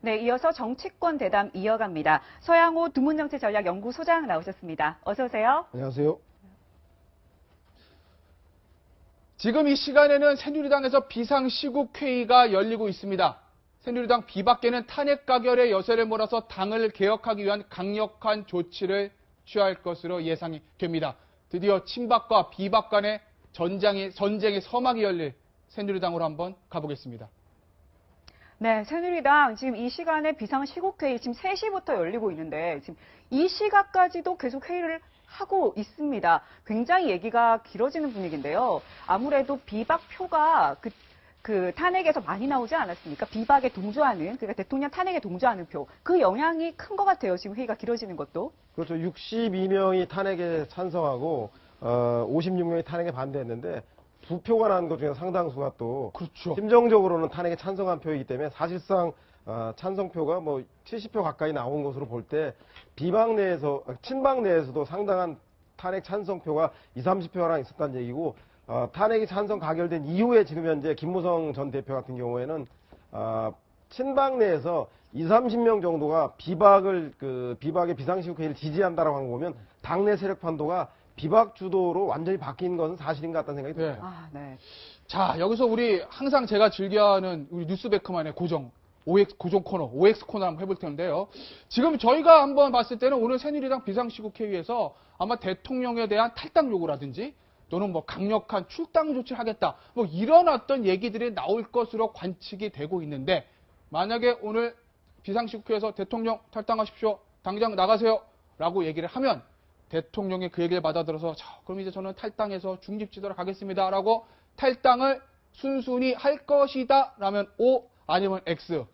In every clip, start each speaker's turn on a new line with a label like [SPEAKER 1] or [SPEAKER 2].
[SPEAKER 1] 네, 이어서 정치권 대담 이어갑니다. 서양호 두문정치전략연구소장 나오셨습니다. 어서 오세요.
[SPEAKER 2] 안녕하세요.
[SPEAKER 3] 지금 이 시간에는 새누리당에서 비상시국회의가 열리고 있습니다. 새누리당 비박계는 탄핵 가결의 여세를 몰아서 당을 개혁하기 위한 강력한 조치를 취할 것으로 예상이 됩니다. 드디어 친박과 비박 간의 전쟁의 서막이 열릴 새누리당으로 한번 가보겠습니다.
[SPEAKER 1] 네, 새누리당 지금 이 시간에 비상시국회의 지금 3시부터 열리고 있는데 지금 이 시각까지도 계속 회의를 하고 있습니다. 굉장히 얘기가 길어지는 분위기인데요. 아무래도 비박 표가 그 탄핵에서 많이 나오지 않았습니까? 비박에 동조하는, 그러니까 대통령 탄핵에 동조하는 표. 그 영향이 큰 것 같아요. 지금 회의가 길어지는 것도.
[SPEAKER 2] 그렇죠. 62명이 탄핵에 찬성하고 56명이 탄핵에 반대했는데 부표가 난 것 중에 상당수가 또
[SPEAKER 3] 그렇죠.
[SPEAKER 2] 심정적으로는 탄핵에 찬성한 표이기 때문에 사실상 찬성표가 뭐 70표 가까이 나온 것으로 볼 때 비박 내에서 친박 내에서도 상당한 탄핵 찬성표가 20, 30표랑 있었다는 얘기고 탄핵이 찬성 가결된 이후에 지금 현재 김무성 전 대표 같은 경우에는 친박 내에서 20, 30명 정도가 비박의 비상시국회의를 지지한다라고 하는 거 보면 당내 세력 판도가 비박 주도로 완전히 바뀐 것은 사실인 것 같다는 생각이 듭니다.
[SPEAKER 1] 아, 네.
[SPEAKER 3] 자, 여기서 우리 항상 제가 즐겨하는 우리 뉴스베크만의 고정 코너, OX 코너 한번 해볼 텐데요. 지금 저희가 한번 봤을 때는 오늘 새누리당 비상시국회의에서 아마 대통령에 대한 탈당 요구라든지 또는 뭐 강력한 출당 조치를 하겠다. 뭐 이런 어떤 얘기들이 나올 것으로 관측이 되고 있는데 만약에 오늘 비상시국회에서 대통령 탈당하십시오. 당장 나가세요. 라고 얘기를 하면 대통령이 그 얘기를 받아들어서 자, 그럼 이제 저는 탈당해서 중립지도로 가겠습니다. 라고 탈당을 순순히 할 것이다. 라면 O 아니면 X.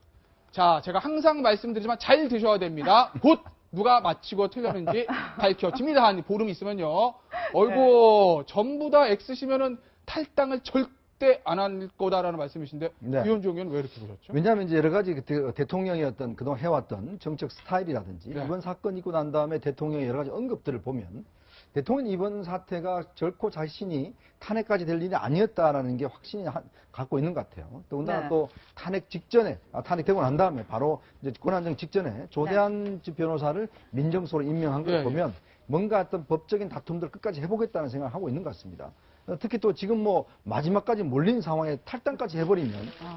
[SPEAKER 3] 자, 제가 항상 말씀드리지만 잘 드셔야 됩니다. 곧 누가 맞히고 틀렸는지 밝혀집니다. 한 보름 있으면요. 어이구, 전부 다 X시면은 탈당을 절대 안 할 거다라는 말씀이신데
[SPEAKER 4] 네.
[SPEAKER 3] 유현종 의원 왜 이렇게 보셨죠?
[SPEAKER 4] 왜냐하면 이제 여러 가지 대통령의 어떤 그동안 해왔던 정책 스타일이라든지
[SPEAKER 3] 네.
[SPEAKER 4] 이번 사건 있고 난 다음에 대통령의 여러 가지 언급들을 보면 대통령 이번 사태가 결코 자신이 탄핵까지 될 일이 아니었다라는 게 확신이 갖고 있는 것 같아요. 더군다나
[SPEAKER 1] 네.
[SPEAKER 4] 또 탄핵 직전에, 탄핵되고 난 다음에 바로 이제 권한정 직전에 조대한 변호사를 민정수로 임명한 걸
[SPEAKER 3] 예, 예.
[SPEAKER 4] 보면 뭔가 어떤 법적인 다툼들을 끝까지 해보겠다는 생각을 하고 있는 것 같습니다. 특히 또 지금 뭐 마지막까지 몰린 상황에 탈당까지 해버리면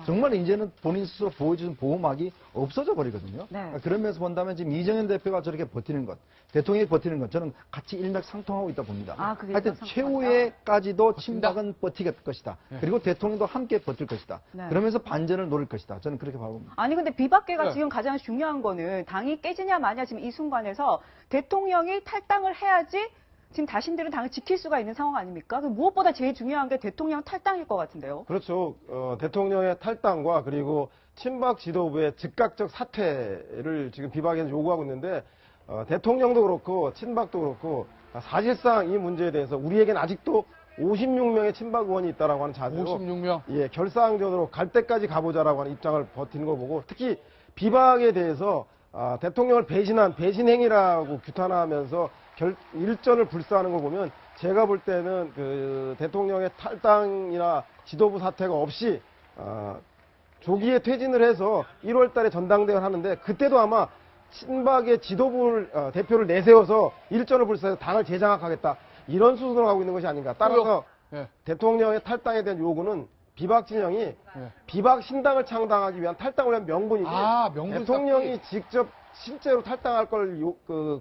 [SPEAKER 4] 정말 이제는 본인 스스로 보여준 보호막이 없어져 버리거든요.
[SPEAKER 1] 네.
[SPEAKER 4] 그러면서 본다면 지금 이정현 대표가 저렇게 버티는 것, 대통령이 버티는 것 저는 같이 일맥상통하고 있다 봅니다.
[SPEAKER 1] 아, 그게
[SPEAKER 4] 하여튼
[SPEAKER 1] 일맥상통하다?
[SPEAKER 4] 최후에까지도 친박은 버티게 될 것이다.
[SPEAKER 3] 네.
[SPEAKER 4] 그리고 대통령도 함께 버틸 것이다.
[SPEAKER 1] 네.
[SPEAKER 4] 그러면서 반전을 노릴 것이다. 저는 그렇게 봐봅니다.
[SPEAKER 1] 아니 근데 비박계가
[SPEAKER 3] 네.
[SPEAKER 1] 지금 가장 중요한 거는 당이 깨지냐 마냐 지금 이 순간에서 대통령이 탈당을 해야지 지금 자신들은 당을 지킬 수가 있는 상황 아닙니까? 무엇보다 제일 중요한 게 대통령 탈당일 것 같은데요.
[SPEAKER 2] 그렇죠. 대통령의 탈당과 그리고 친박 지도부의 즉각적 사퇴를 지금 비박에서 요구하고 있는데 대통령도 그렇고 친박도 그렇고 사실상 이 문제에 대해서 우리에겐 아직도 56명의 친박 의원이 있다라고 하는 자세로
[SPEAKER 3] 56명.
[SPEAKER 2] 예, 결사항전으로 갈 때까지 가보자라고 하는 입장을 버티는 걸 보고 특히 비박에 대해서 대통령을 배신한 배신행위라고 규탄하면서 일전을 불사하는 걸 보면 제가 볼 때는 그 대통령의 탈당이나 지도부 사퇴가 없이 조기에 퇴진을 해서 1월 달에 전당대회를 하는데 그때도 아마 친박의 지도부를 대표를 내세워서 일전을 불사해서 당을 재장악하겠다 이런 수순으로 가고 있는 것이 아닌가. 따라서
[SPEAKER 3] 예.
[SPEAKER 2] 대통령의 탈당에 대한 요구는 비박 진영이
[SPEAKER 3] 예.
[SPEAKER 2] 비박 신당을 창당하기 위한 탈당을 위한 명분이지
[SPEAKER 3] 명분
[SPEAKER 2] 대통령이 직접 실제로 탈당할 걸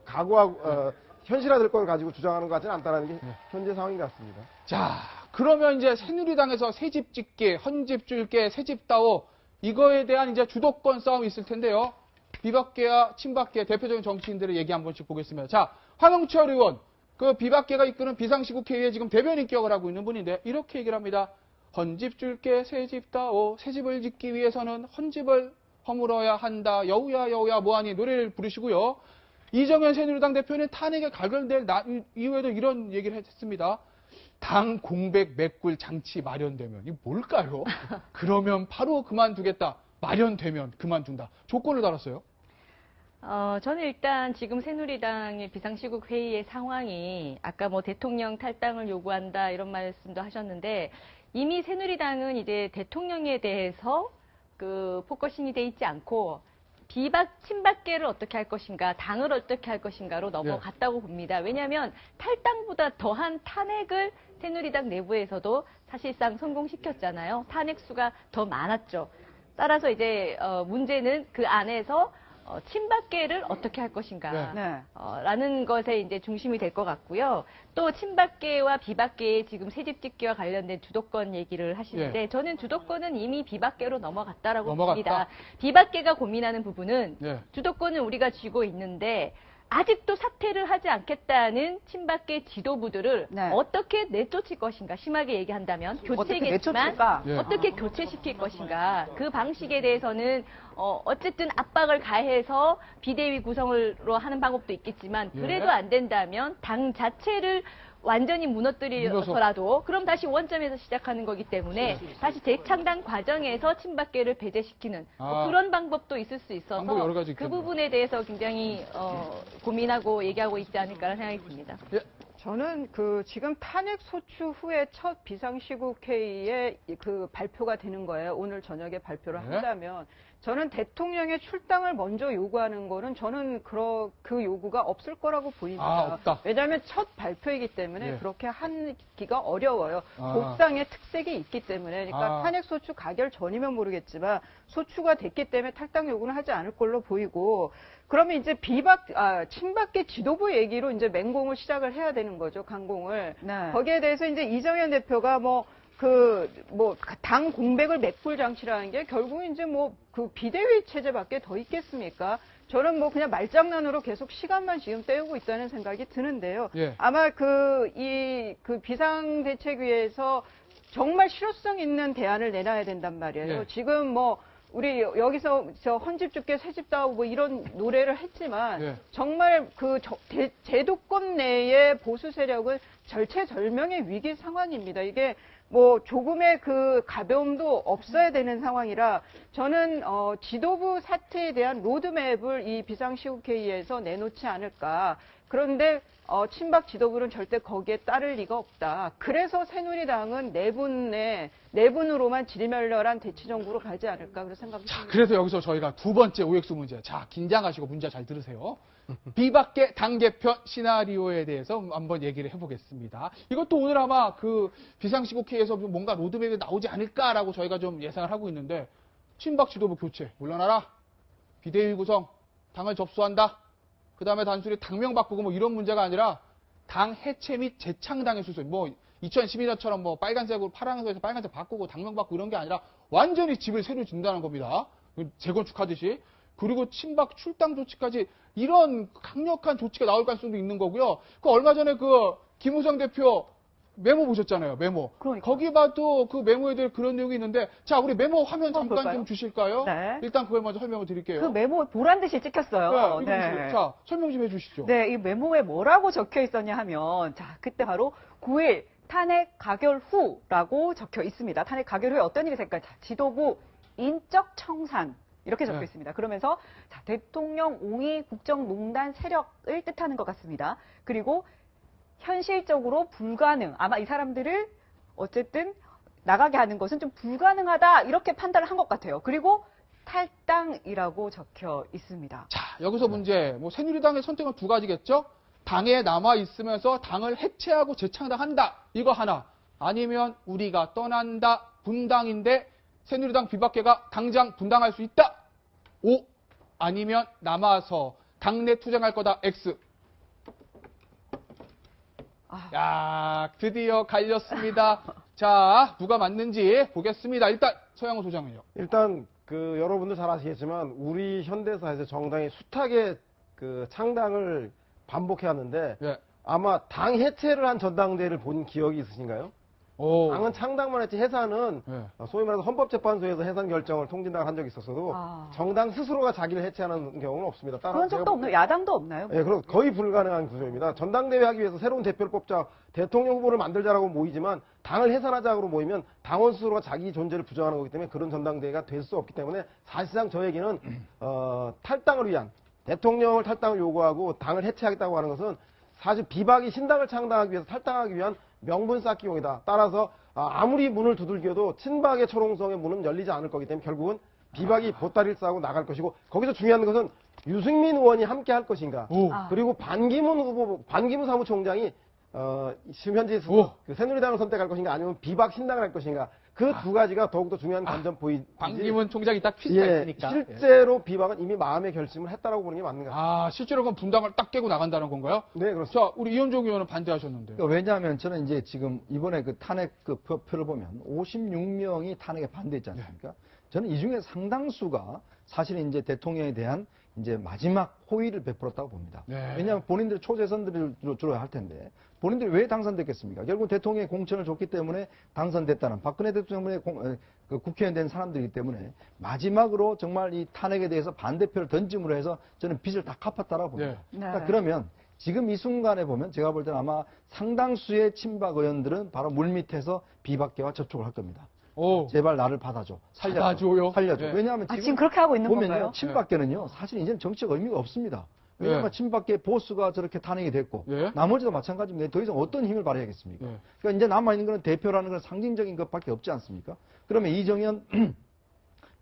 [SPEAKER 2] 각오하고 현실화될 걸 가지고 주장하는 것 같지는 않다는 게 현재 상황인 것 같습니다.
[SPEAKER 3] 자, 그러면 이제 새누리당에서 새집 짓기, 헌집 줄게, 새집 따오 이거에 대한 이제 주도권 싸움이 있을 텐데요. 비박계와 친박계 대표적인 정치인들의 얘기 한 번씩 보겠습니다. 자, 황영철 의원, 그 비박계가 이끄는 비상시국회의에 지금 대변인격을 하고 있는 분인데 이렇게 얘기를 합니다. 헌집 줄게, 새집 따오, 새집을 짓기 위해서는 헌집을 허물어야 한다. 여우야 여우야 뭐하니 노래를 부르시고요. 이정현 새누리당 대표는 탄핵에 가결될 이후에도 이런 얘기를 했습니다. 당 공백 메꿀 장치 마련되면 이게 뭘까요? 그러면 바로 그만두겠다. 마련되면 그만둔다. 조건을 달았어요.
[SPEAKER 5] 저는 일단 지금 새누리당의 비상시국 회의의 상황이 아까 뭐 대통령 탈당을 요구한다 이런 말씀도 하셨는데 이미 새누리당은 이제 대통령에 대해서 그 포커싱이 돼 있지 않고 친박계를 어떻게 할 것인가, 당을 어떻게 할 것인가로 넘어갔다고 봅니다. 왜냐하면 탈당보다 더한 탄핵을 새누리당 내부에서도 사실상 성공시켰잖아요. 탄핵 수가 더 많았죠. 따라서 이제 문제는 그 안에서 친박계를 어떻게 할 것인가
[SPEAKER 1] 네.
[SPEAKER 5] 라는 것에 이제 중심이 될 것 같고요. 또 친박계와 비박계의 지금 새집짓기와 관련된 주도권 얘기를 하시는데 저는 주도권은 이미 비박계로 넘어갔다라고 봅니다. 비박계가 고민하는 부분은 주도권은 우리가 쥐고 있는데 아직도 사퇴를 하지 않겠다는 친박계 지도부들을
[SPEAKER 1] 네.
[SPEAKER 5] 어떻게 내쫓을 것인가, 심하게 얘기한다면
[SPEAKER 1] 어떻게
[SPEAKER 5] 교체겠지만
[SPEAKER 1] 내쫓을까?
[SPEAKER 5] 어떻게 교체시킬 것인가, 그 방식에 대해서는 어쨌든 압박을 가해서 비대위 구성으로 하는 방법도 있겠지만 그래도 안 된다면 당 자체를 완전히 무너뜨리더라도 그럼 다시 원점에서 시작하는 거기 때문에 다시 재창당 과정에서 친박계를 배제시키는 그런 방법도 있을 수 있어서
[SPEAKER 3] 방법 여러 가지
[SPEAKER 5] 그
[SPEAKER 3] 있겠네요.
[SPEAKER 5] 부분에 대해서 굉장히 고민하고 얘기하고 있지 않을까라는 생각이 듭니다.
[SPEAKER 1] 저는 지금 탄핵 소추 후에 첫 비상시국회의에 그 발표가 되는 거예요. 오늘 저녁에 발표를 한다면. 저는 대통령의 출당을 먼저 요구하는 거는 저는 그 요구가 없을 거라고 보입니다.
[SPEAKER 3] 없다.
[SPEAKER 1] 왜냐하면 첫 발표이기 때문에 그렇게 하기가 어려워요. 법상의 특색이 있기 때문에. 그러니까 탄핵 소추 가결 전이면 모르겠지만 소추가 됐기 때문에 탈당 요구는 하지 않을 걸로 보이고 그러면 이제 친박계 지도부 얘기로 이제 맹공을 시작을 해야 되는 거죠. 강공을.
[SPEAKER 5] 네.
[SPEAKER 1] 거기에 대해서 이제 이정현 대표가 당 공백을 메꿀 장치라는 게 결국은 이제 그 비대위 체제밖에 더 있겠습니까? 저는 그냥 말장난으로 계속 시간만 지금 때우고 있다는 생각이 드는데요. 아마 그 비상대책위에서 정말 실효성 있는 대안을 내놔야 된단 말이에요. 지금 우리 여기서 헌집 죽게 새집 다오고 이런 노래를 했지만 정말 제도권 내의 보수 세력은 절체절명의 위기 상황입니다. 이게 조금의 그 가벼움도 없어야 되는 상황이라 저는 지도부 사퇴에 대한 로드맵을 이 비상시국회의에서 내놓지 않을까. 그런데 친박 지도부는 절대 거기에 따를 리가 없다. 그래서 새누리당은 내분으로만 질멸렬한 대치정부로 가지 않을까 그런 생각입니다.
[SPEAKER 3] 그래서 여기서 저희가 두 번째 OX 문제. 자, 긴장하시고 문제 잘 들으세요. 비박계 당 개편 시나리오에 대해서 한번 얘기를 해보겠습니다. 이것도 오늘 아마 그 비상시국회에서 뭔가 로드맵이 나오지 않을까라고 저희가 좀 예상을 하고 있는데 친박 지도부 교체 물러나라. 비대위 구성 당을 접수한다. 그 다음에 단순히 당명 바꾸고 이런 문제가 아니라 당 해체 및 재창당의 수술. 2012년처럼 빨간색으로 파란색에서 빨간색 바꾸고 당명 바꾸고 이런 게 아니라 완전히 집을 새로 짓는다는 겁니다. 재건축하듯이. 그리고 친박 출당 조치까지 이런 강력한 조치가 나올 가능성도 있는 거고요. 얼마 전에 김우성 대표 메모 보셨잖아요. 메모.
[SPEAKER 1] 그러니까.
[SPEAKER 3] 거기 봐도 그 메모에 대해 그런 내용이 있는데 자, 우리 메모 화면 잠깐
[SPEAKER 1] 볼까요?
[SPEAKER 3] 좀 주실까요?
[SPEAKER 1] 네.
[SPEAKER 3] 일단 그걸 먼저 설명을 드릴게요.
[SPEAKER 1] 그 메모 보란 듯이 찍혔어요.
[SPEAKER 3] 네. 자, 설명 좀 해주시죠.
[SPEAKER 1] 네, 이 메모에 뭐라고 적혀 있었냐 하면, 그때 바로 9일 탄핵 가결 후라고 적혀 있습니다. 탄핵 가결 후에 어떤 일이 생길까? 지도부 인적 청산. 이렇게 적혀 있습니다. 그러면서 대통령 옹의 국정농단 세력을 뜻하는 것 같습니다. 그리고 현실적으로 불가능. 아마 이 사람들을 어쨌든 나가게 하는 것은 좀 불가능하다. 이렇게 판단을 한 것 같아요. 그리고 탈당이라고 적혀 있습니다.
[SPEAKER 3] 자, 여기서 문제. 새누리당의 선택은 두 가지겠죠? 당에 남아 있으면서 당을 해체하고 재창당한다. 이거 하나. 아니면 우리가 떠난다. 분당인데 새누리당 비박계가 당장 분당할 수 있다. O. 아니면 남아서 당내 투쟁할 거다. X. 야, 드디어 갈렸습니다. 자, 누가 맞는지 보겠습니다. 일단 서영호 소장은요.
[SPEAKER 2] 일단 여러분들 잘 아시겠지만 우리 현대사에서 정당이 숱하게 창당을 반복해 왔는데 아마 당 해체를 한 전당대회를 본 기억이 있으신가요? 당은 창당만 했지 해산은 소위 말해서 헌법재판소에서 해산 결정을 통진당을 한 적이 있었어도 정당 스스로가 자기를 해체하는 경우는 없습니다.
[SPEAKER 1] 그런 적도 없나요? 야당도 없나요?
[SPEAKER 2] 네, 그럼 거의 불가능한 구조입니다. 전당대회 하기 위해서 새로운 대표를 뽑자, 대통령 후보를 만들자라고 모이지만 당을 해산하자고 모이면 당원 스스로가 자기 존재를 부정하는 거기 때문에 그런 전당대회가 될 수 없기 때문에 사실상 저에게는 탈당을 위한 대통령을 탈당을 요구하고 당을 해체하겠다고 하는 것은 사실 비박이 신당을 창당하기 위해서 탈당하기 위한 명분 쌓기용이다. 따라서 아무리 문을 두들겨도 친박의 초롱성의 문은 열리지 않을 거기 때문에 결국은 비박이 보따리를 싸고 나갈 것이고 거기서 중요한 것은 유승민 의원이 함께 할 것인가.
[SPEAKER 3] 오.
[SPEAKER 2] 그리고 반기문 사무총장이 지금 현재
[SPEAKER 3] 오.
[SPEAKER 2] 그 새누리당을 선택할 것인가 아니면 비박 신당을 할 것인가. 그 두 가지가 더욱더 중요한 관점 보이지.
[SPEAKER 3] 반기문 총장이 딱 퀴즈가
[SPEAKER 2] 예,
[SPEAKER 3] 있으니까.
[SPEAKER 2] 실제로 비박은 이미 마음의 결심을 했다라고 보는 게 맞는 것 같습니다.
[SPEAKER 3] 아, 실제로 그럼 분당을 딱 깨고 나간다는 건가요?
[SPEAKER 2] 네, 그렇습니다.
[SPEAKER 3] 자, 우리 이현종 의원은 반대하셨는데.
[SPEAKER 4] 그러니까 왜냐하면 저는 이제 지금 이번에 그 탄핵 그 표를 보면 56명이 탄핵에 반대했지 않습니까? 저는 이 중에 상당수가 사실 이제 대통령에 대한 이제 마지막 호의를 베풀었다고 봅니다.
[SPEAKER 3] 네.
[SPEAKER 4] 왜냐하면 본인들 초재선들을 주로 할 텐데 본인들이 왜 당선됐겠습니까? 결국 대통령의 공천을 줬기 때문에 당선됐다는 박근혜 대통령의 그 국회의원 된 사람들이기 때문에 마지막으로 정말 이 탄핵에 대해서 반대표를 던짐으로 해서 저는 빚을 다 갚았다라고 봅니다.
[SPEAKER 3] 네.
[SPEAKER 4] 그러니까 그러면 지금 이 순간에 보면 제가 볼 때는 아마 상당수의 친박 의원들은 바로 물밑에서 비박계와 접촉을 할 겁니다.
[SPEAKER 3] 오.
[SPEAKER 4] 제발 나를 받아줘.
[SPEAKER 3] 받아줘요?
[SPEAKER 4] 살려줘.
[SPEAKER 3] 네.
[SPEAKER 4] 왜냐하면
[SPEAKER 1] 지금 그렇게 하고 있는
[SPEAKER 4] 보면요.
[SPEAKER 1] 건가요?
[SPEAKER 4] 친박계는요. 사실 이제는 정치적 의미가 없습니다. 왜냐하면
[SPEAKER 3] 네.
[SPEAKER 4] 친박계 보수가 저렇게 탄핵이 됐고
[SPEAKER 3] 네.
[SPEAKER 4] 나머지도 마찬가지입니다. 더 이상 어떤 힘을 발휘하겠습니까?
[SPEAKER 3] 네.
[SPEAKER 4] 그러니까 이제 남아있는 것은 대표라는 건 상징적인 것밖에 없지 않습니까? 그러면 이정현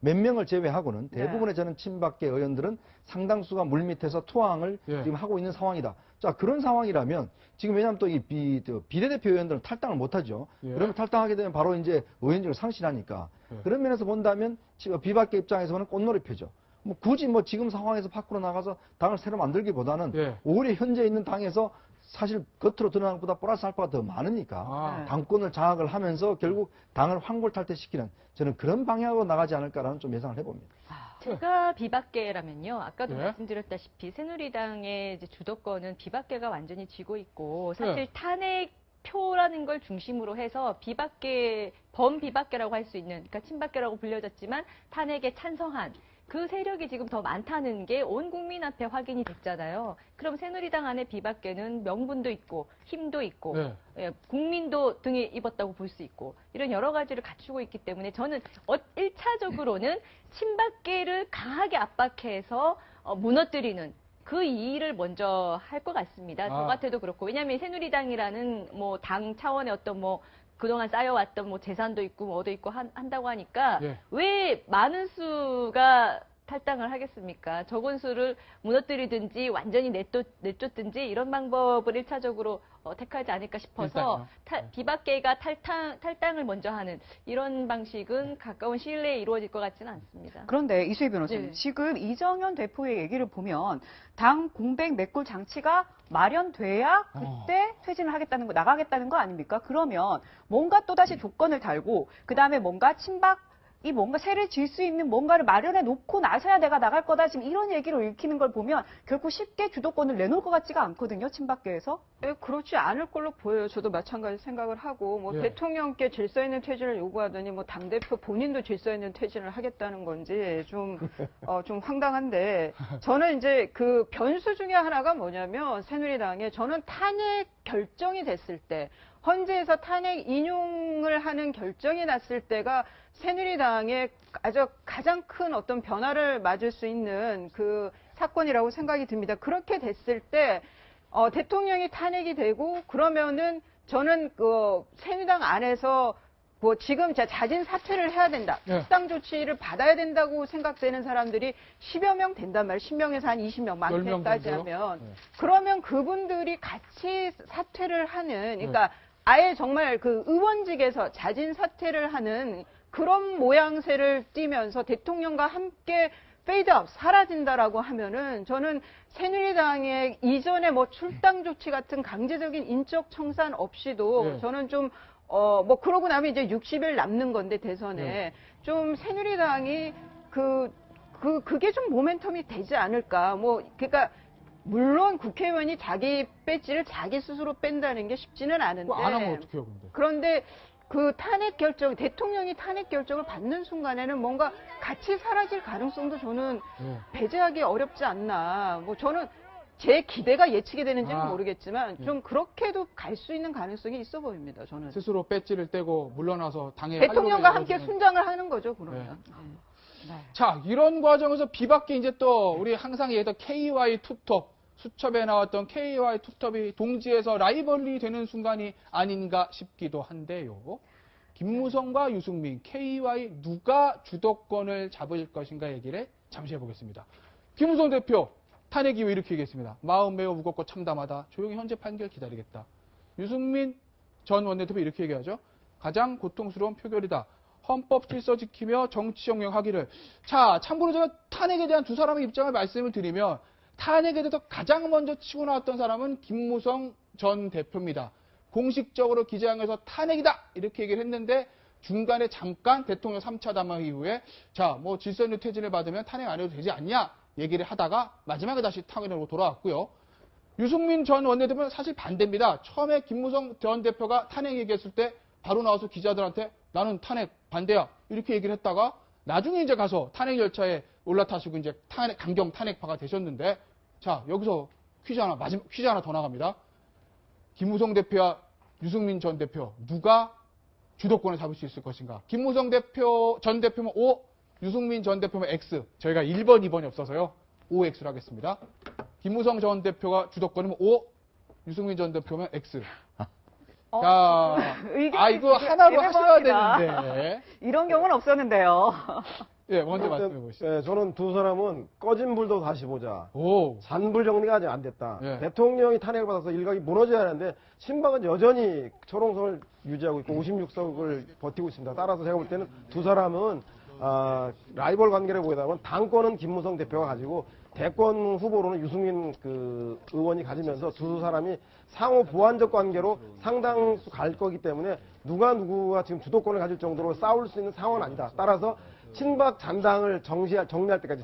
[SPEAKER 4] 몇 명을 제외하고는 대부분의 저는 친박계 의원들은 상당수가 물밑에서 투항을
[SPEAKER 3] 예.
[SPEAKER 4] 지금 하고 있는 상황이다. 자, 그런 상황이라면 지금 왜냐하면 또 이 비례대표 의원들은 탈당을 못하죠.
[SPEAKER 3] 예.
[SPEAKER 4] 그러면 탈당하게 되면 바로 이제 의원직을 상실하니까
[SPEAKER 3] 예.
[SPEAKER 4] 그런 면에서 본다면 지금 비박계 입장에서는 꽃놀이표죠. 뭐 굳이 뭐 지금 상황에서 밖으로 나가서 당을 새로 만들기보다는
[SPEAKER 3] 예.
[SPEAKER 4] 오히려 현재 있는 당에서 사실 겉으로 드러나는 것보다 플러스 알파가 더 많으니까
[SPEAKER 3] 아.
[SPEAKER 4] 당권을 장악을 하면서 결국 당을 환골탈퇴시키는 저는 그런 방향으로 나가지 않을까라는 좀 예상을 해봅니다.
[SPEAKER 5] 제가 비박계라면요. 아까도
[SPEAKER 3] 네.
[SPEAKER 5] 말씀드렸다시피 새누리당의 이제 주도권은 비박계가 완전히 쥐고 있고 사실
[SPEAKER 3] 네.
[SPEAKER 5] 탄핵 표라는 걸 중심으로 해서 비박계, 범비박계라고 할 수 있는, 그러니까 친박계라고 불려졌지만 탄핵에 찬성한 그 세력이 지금 더 많다는 게 온 국민 앞에 확인이 됐잖아요. 그럼 새누리당 안에 비박계는 명분도 있고 힘도 있고
[SPEAKER 3] 네.
[SPEAKER 5] 예, 국민도 등에 입었다고 볼 수 있고 이런 여러 가지를 갖추고 있기 때문에 저는 1차적으로는 친박계를 강하게 압박해서 무너뜨리는 그 일을 먼저 할 것 같습니다. 저
[SPEAKER 3] 아.
[SPEAKER 5] 같아도 그렇고. 왜냐하면 새누리당이라는 뭐 당 차원의 어떤 뭐 그동안 쌓여왔던 뭐 재산도 있고 뭐도 있고 한다고 하니까
[SPEAKER 3] 예.
[SPEAKER 5] 왜 많은 수가 탈당을 하겠습니까? 적은 수를 무너뜨리든지 완전히 내쫓든지 이런 방법을 1차적으로 택하지 않을까 싶어서
[SPEAKER 3] 일단요.
[SPEAKER 5] 비박계가 탈당을 먼저 하는 이런 방식은 가까운 시일 내에 이루어질 것 같지는 않습니다.
[SPEAKER 1] 그런데 이수희 변호사님,
[SPEAKER 5] 네.
[SPEAKER 1] 지금 이정현 대표의 얘기를 보면 당 공백 메꿀 장치가 마련돼야 그때 퇴진을 하겠다는 거, 나가겠다는 거 아닙니까? 그러면 뭔가 또다시 조건을 달고 그다음에 뭔가 친박이 뭔가 새를 질 수 있는 뭔가를 마련해 놓고 나서야 내가 나갈 거다. 지금 이런 얘기를 읽히는 걸 보면 결코 쉽게 주도권을 내놓을 것 같지가 않거든요. 친박계에서.
[SPEAKER 6] 네, 그렇지 않을 걸로 보여요. 저도 마찬가지 생각을 하고, 뭐,
[SPEAKER 3] 예.
[SPEAKER 6] 대통령께 질서 있는 퇴진을 요구하더니, 뭐, 당대표 본인도 질서 있는 퇴진을 하겠다는 건지, 좀 황당한데, 저는 이제 그 변수 중에 하나가 뭐냐면, 새누리당에 저는 탄핵 결정이 됐을 때, 헌재에서 탄핵 인용을 하는 결정이 났을 때가 새누리당의 아주 가장 큰 어떤 변화를 맞을 수 있는 그 사건이라고 생각이 듭니다. 그렇게 됐을 때, 대통령이 탄핵이 되고 그러면은 저는 그 새누리당 안에서 뭐 지금 자진 사퇴를 해야 된다.
[SPEAKER 3] 네.
[SPEAKER 6] 특당 조치를 받아야 된다고 생각되는 사람들이 10여 명 된단 말이에요. 10명에서 한 20명
[SPEAKER 3] 10명
[SPEAKER 6] 많게까지
[SPEAKER 3] 정도요?
[SPEAKER 6] 하면
[SPEAKER 3] 네.
[SPEAKER 6] 그러면 그분들이 같이 사퇴를 하는 그러니까 아예 정말 그 의원직에서 자진 사퇴를 하는 그런 모양새를 띠면서 대통령과 함께 페이드아웃 사라진다라고 하면은 저는 새누리당의 이전에 뭐 출당 조치 같은 강제적인 인적 청산 없이도
[SPEAKER 3] 네.
[SPEAKER 6] 저는 좀 뭐 그러고 나면 이제 60일 남는 건데 대선에
[SPEAKER 3] 네.
[SPEAKER 6] 좀 새누리당이 그게 좀 모멘텀이 되지 않을까. 뭐 그러니까 물론 국회의원이 자기 배지를 자기 스스로 뺀다는 게 쉽지는 않은데
[SPEAKER 3] 그거 안 하면 어떡해요, 근데?
[SPEAKER 6] 그런데 그 탄핵 결정, 대통령이 탄핵 결정을 받는 순간에는 뭔가 같이 사라질 가능성도 저는
[SPEAKER 3] 네.
[SPEAKER 6] 배제하기 어렵지 않나. 뭐 저는 제 기대가 예측이 되는지는 모르겠지만 좀 그렇게도 갈 수 있는 가능성이 있어 보입니다. 저는
[SPEAKER 3] 스스로 배지를 떼고 물러나서 당에
[SPEAKER 6] 대통령과
[SPEAKER 3] 하려고
[SPEAKER 6] 함께
[SPEAKER 3] 이루어지는-
[SPEAKER 6] 순장을 하는 거죠. 그러면.
[SPEAKER 3] 자, 이런 과정에서 비박계 이제 또 우리 항상 얘기했던 KY 투톱, 수첩에 나왔던 KY 투톱이 동지에서 라이벌리 되는 순간이 아닌가 싶기도 한데요. 김무성과 유승민, KY 누가 주도권을 잡을 것인가 얘기를 잠시 해보겠습니다. 김무성 대표 탄핵 이후 이렇게 얘기했습니다. 마음 매우 무겁고 참담하다. 조용히 현재 판결 기다리겠다. 유승민 전 원내대표 이렇게 얘기하죠. 가장 고통스러운 표결이다. 헌법 질서 지키며 정치 영역하기를. 자, 참고로 제가 탄핵에 대한 두 사람의 입장을 말씀을 드리면 탄핵에 대해서 가장 먼저 치고 나왔던 사람은 김무성 전 대표입니다. 공식적으로 기자회견에서 탄핵이다 이렇게 얘기를 했는데 중간에 잠깐 대통령 3차 담화 이후에 자, 뭐 질서있는 퇴진을 받으면 탄핵 안 해도 되지 않냐 얘기를 하다가 마지막에 다시 탄핵으로 돌아왔고요. 유승민 전 원내대표는 사실 반대입니다. 처음에 김무성 전 대표가 탄핵 얘기했을 때 바로 나와서 기자들한테 나는 탄핵 반대야 이렇게 얘기를 했다가 나중에 이제 가서 탄핵 열차에 올라타시고 이제 강경 탄핵파가 되셨는데 자, 여기서 퀴즈 하나 더 나갑니다. 김무성 대표와 유승민 전 대표 누가 주도권을 잡을 수 있을 것인가? 김무성 전 대표면 O, 유승민 전 대표면 X. 저희가 1번, 2번이 없어서요. OX로 하겠습니다. 김무성 전 대표가 주도권이면 O, 유승민 전 대표면 X. 자, 이거 하나로 하셔야 되는데.
[SPEAKER 1] 이런 경우는 없었는데요.
[SPEAKER 3] 예, 먼저 말씀해 보시죠.
[SPEAKER 2] 네, 저는 두 사람은 꺼진 불도 다시 보자.
[SPEAKER 3] 오.
[SPEAKER 2] 잔불 정리가 아직 안 됐다.
[SPEAKER 3] 예.
[SPEAKER 2] 대통령이 탄핵을 받아서 일각이 무너져야 하는데 신방은 여전히 초롱성을 유지하고 있고 56석을 버티고 있습니다. 따라서 제가 볼 때는 두 사람은 라이벌 관계를 보이다면 당권은 김무성 대표가 가지고 대권 후보로는 유승민 의원이 가지면서 두 사람이 상호 보완적 관계로 상당수 갈 거기 때문에 누가 지금 주도권을 가질 정도로 싸울 수 있는 상황은 아니다. 따라서 친박 잔당을 정리할 때까지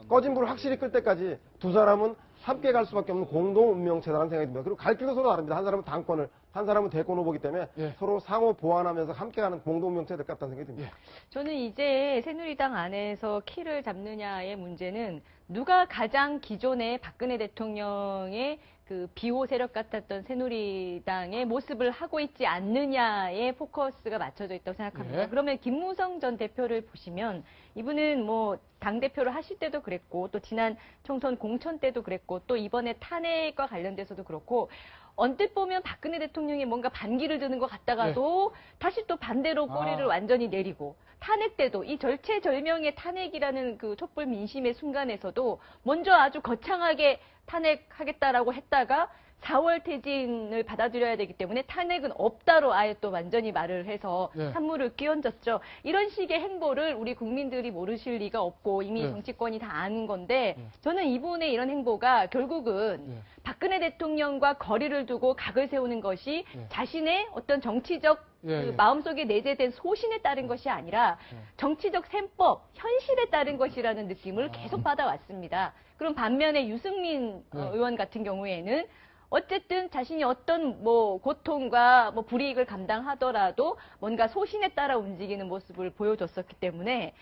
[SPEAKER 2] 꺼진 불을 확실히 끌 때까지 두 사람은 함께 갈 수밖에 없는 공동 운명체다라는 생각이 듭니다. 그리고 갈 길도 서로 다릅니다. 한 사람은 당권을, 한 사람은 대권 후보이기 때문에
[SPEAKER 3] 예.
[SPEAKER 2] 서로 상호 보완하면서 함께 가는 공동 운명체가 될 것 같다는 생각이 듭니다.
[SPEAKER 5] 저는 이제 새누리당 안에서 키를 잡느냐의 문제는 누가 가장 기존의 박근혜 대통령의 그 비호 세력 같았던 새누리당의 모습을 하고 있지 않느냐에 포커스가 맞춰져 있다고 생각합니다.
[SPEAKER 3] 예.
[SPEAKER 5] 그러면 김무성 전 대표를 보시면 이분은 뭐 당대표를 하실 때도 그랬고 또 지난 총선 공천 때도 그랬고 또 이번에 탄핵과 관련돼서도 그렇고 언뜻 보면 박근혜 대통령이 뭔가 반기를 드는 것 같다가도 다시 또 반대로 꼬리를 완전히 내리고 탄핵 때도 이 절체절명의 탄핵이라는 그 촛불 민심의 순간에서도 먼저 아주 거창하게 탄핵하겠다라고 했다가 4월 퇴진을 받아들여야 되기 때문에 탄핵은 없다로 아예 또 완전히 말을 해서
[SPEAKER 3] 네.
[SPEAKER 5] 산물을 끼얹었죠. 이런 식의 행보를 우리 국민들이 모르실 리가 없고 이미
[SPEAKER 3] 네.
[SPEAKER 5] 정치권이 다 아는 건데 저는 이분의 이런 행보가 결국은
[SPEAKER 3] 네.
[SPEAKER 5] 박근혜 대통령과 거리를 두고 각을 세우는 것이
[SPEAKER 3] 네.
[SPEAKER 5] 자신의 어떤 정치적
[SPEAKER 3] 예,
[SPEAKER 5] 그
[SPEAKER 3] 예.
[SPEAKER 5] 마음속에 내재된 소신에 따른 것이 아니라 정치적 셈법, 현실에 따른 것이라는 느낌을 계속 받아왔습니다. 그럼 반면에 유승민 의원 같은 경우에는 어쨌든 자신이 어떤 뭐 고통과 뭐 불이익을 감당하더라도 뭔가 소신에 따라 움직이는 모습을 보여줬었기 때문에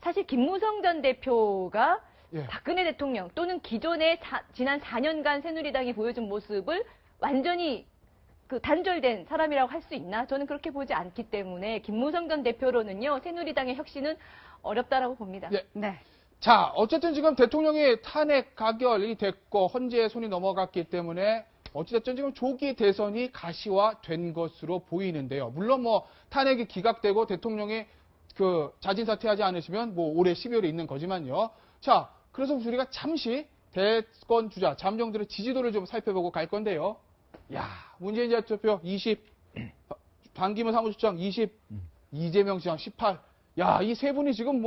[SPEAKER 5] 사실 김무성 전 대표가
[SPEAKER 3] 예.
[SPEAKER 5] 박근혜 대통령 또는 기존의 지난 4년간 새누리당이 보여준 모습을 완전히 그 단절된 사람이라고 할 수 있나? 저는 그렇게 보지 않기 때문에 김무성 전 대표로는요 새누리당의 혁신은 어렵다라고 봅니다.
[SPEAKER 3] 예.
[SPEAKER 1] 네.
[SPEAKER 3] 자, 어쨌든 지금 대통령이 탄핵 가결이 됐고 헌재에 손이 넘어갔기 때문에 어찌됐든 지금 조기 대선이 가시화된 것으로 보이는데요. 물론 뭐 탄핵이 기각되고 대통령이 그 자진 사퇴하지 않으시면 뭐 올해 12월에 있는 거지만요. 자, 그래서 우리가 잠시 대권 주자 잠정들의 지지도를 좀 살펴보고 갈 건데요. 야, 문재인 대통령 20, 반기문 사무총장 20, 이재명 시장 18. 야, 이 세 분이 지금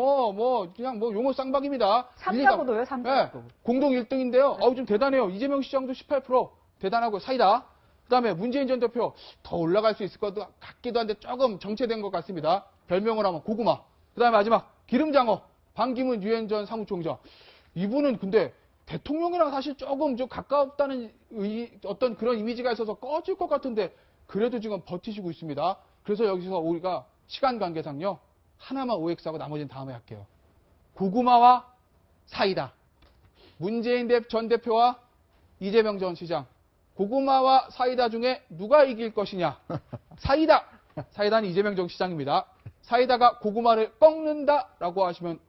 [SPEAKER 3] 그냥 용어 쌍박입니다.
[SPEAKER 1] 삼자구도요, 삼자구도.
[SPEAKER 3] 네, 공동 1등인데요. 좀 대단해요. 이재명 시장도 18%. 대단하고 사이다. 그 다음에 문재인 전 대표 더 올라갈 수 있을 것 같기도 한데 조금 정체된 것 같습니다. 별명을 하면 고구마. 그 다음에 마지막 기름장어. 반기문 유엔 전 사무총장. 이분은 근데 대통령이랑 사실 조금 좀 가깝다는 어떤 그런 이미지가 있어서 꺼질 것 같은데 그래도 지금 버티시고 있습니다. 그래서 여기서 우리가 시간 관계상요. 하나만 OX하고 나머지는 다음에 할게요. 고구마와 사이다. 문재인 전 대표와 이재명 전 시장. 고구마와 사이다 중에 누가 이길 것이냐? 사이다. 사이다는 이재명 전 시장입니다. 사이다가 고구마를 꺾는다라고 하시면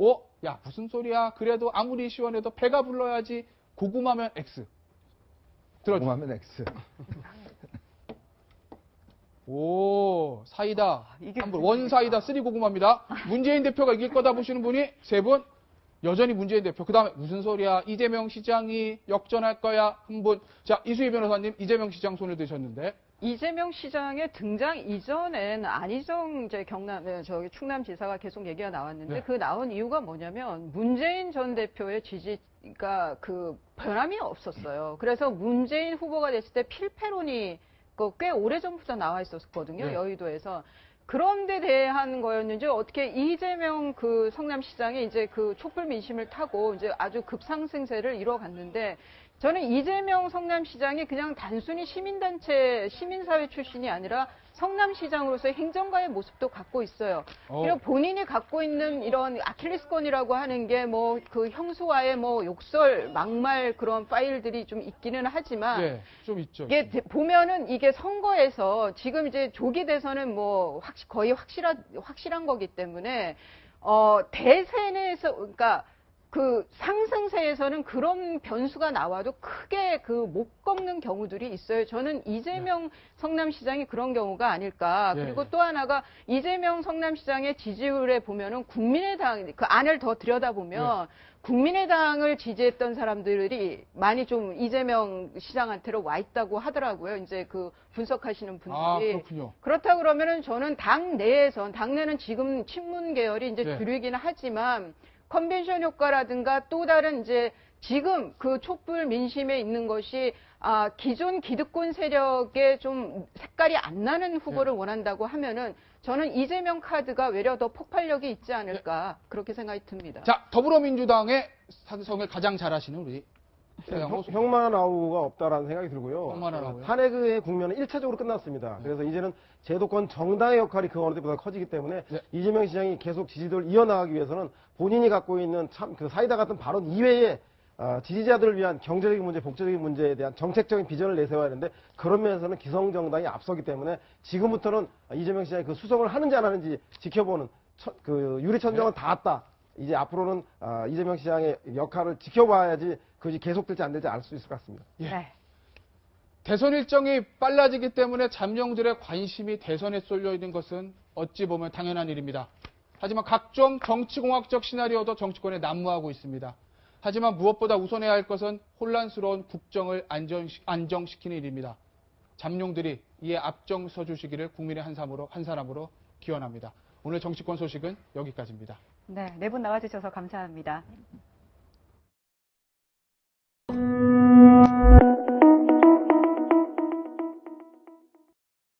[SPEAKER 3] 야 무슨 소리야? 그래도 아무리 시원해도 배가 불러야지. 고구마면 X. 들어줘.
[SPEAKER 4] 고구마면 X.
[SPEAKER 3] 오, 사이다.
[SPEAKER 1] 이게
[SPEAKER 3] 한 분,
[SPEAKER 1] 무슨
[SPEAKER 3] 원사이다, 쓰리고구마입니다. 문재인 대표가 이길 거다 보시는 분이 세 분. 여전히 문재인 대표. 그 다음에 무슨 소리야? 이재명 시장이 역전할 거야? 한 분. 자, 이수희 변호사님, 이재명 시장 손을 드셨는데.
[SPEAKER 6] 이재명 시장의 등장 이전엔 안희정 이제 저기 충남지사가 계속 얘기가 나왔는데
[SPEAKER 3] 네.
[SPEAKER 6] 그 나온 이유가 뭐냐면 문재인 전 대표의 지지가 그 변함이 없었어요. 그래서 문재인 후보가 됐을 때 필패론이 꽤 오래전부터 나와 있었거든요.
[SPEAKER 3] 네.
[SPEAKER 6] 여의도에서. 그런 데 대한 거였는지 어떻게 이재명 그 성남시장이 이제 그 촛불 민심을 타고 이제 아주 급상승세를 이뤄갔는데 저는 이재명 성남시장이 그냥 단순히 시민단체, 시민사회 출신이 아니라 성남시장으로서의 행정가의 모습도 갖고 있어요. 그리고 본인이 갖고 있는 이런 아킬레스건이라고 하는 게 뭐 그 형수와의 뭐 욕설, 막말 그런 파일들이 좀 있기는 하지만
[SPEAKER 3] 네, 좀 있죠.
[SPEAKER 6] 이게 보면은 이게 선거에서 지금 이제 조기 대선은 뭐 거의 확실한 거기 때문에 대선에서 그러니까 그 상승세에서는 그런 변수가 나와도 크게 그 못 꺾는 경우들이 있어요. 저는 이재명 성남시장이 그런 경우가 아닐까.
[SPEAKER 3] 예,
[SPEAKER 6] 그리고
[SPEAKER 3] 예.
[SPEAKER 6] 또 하나가 이재명 성남시장의 지지율에 보면은 국민의당 그 안을 더 들여다보면 국민의당을 지지했던 사람들이 많이 좀 이재명 시장한테로 와 있다고 하더라고요. 이제 그 분석하시는 분들이.
[SPEAKER 3] 아, 그렇군요.
[SPEAKER 6] 그렇다 그러면은 저는 당내는 지금 친문 계열이 이제
[SPEAKER 3] 네.
[SPEAKER 6] 주류이긴 하지만 컨벤션 효과라든가 또 다른 이제 지금 그 촛불 민심에 있는 것이 기존 기득권 세력에 좀 색깔이 안 나는 후보를 원한다고 하면은 저는 이재명 카드가 외려 더 폭발력이 있지 않을까 그렇게 생각이 듭니다.
[SPEAKER 3] 자, 더불어민주당의 산성을 가장 잘하시는 우리 최양호 소장.
[SPEAKER 2] 형만아우가 없다라는 생각이 들고요.
[SPEAKER 3] 형만아우요?
[SPEAKER 2] 탄핵의 국면은 1차적으로 끝났습니다. 그래서 이제는 제도권 정당의 역할이 그 어느 때보다 커지기 때문에
[SPEAKER 3] 네.
[SPEAKER 2] 이재명 시장이 계속 지지도를 이어나가기 위해서는 본인이 갖고 있는 참 그 사이다 같은 발언 이외에 지지자들을 위한 경제적인 문제, 복제적인 문제에 대한 정책적인 비전을 내세워야 하는데 그런 면에서는 기성정당이 앞서기 때문에 지금부터는 이재명 시장이 그 수성을 하는지 안 하는지 지켜보는 그 유리천정은 다 왔다. 이제 앞으로는 이재명 시장의 역할을 지켜봐야지 그것이 계속될지 안 될지 알 수 있을 것 같습니다.
[SPEAKER 1] 네.
[SPEAKER 3] 대선 일정이 빨라지기 때문에 잠룡들의 관심이 대선에 쏠려 있는 것은 어찌 보면 당연한 일입니다. 하지만 각종 정치공학적 시나리오도 정치권에 난무하고 있습니다. 하지만 무엇보다 우선해야 할 것은 혼란스러운 국정을 안정시키는 일입니다. 잠룡들이 이에 앞장서 주시기를 국민의 한 사람으로 기원합니다. 오늘 정치권 소식은 여기까지입니다.
[SPEAKER 1] 네, 네 분 나와주셔서 감사합니다.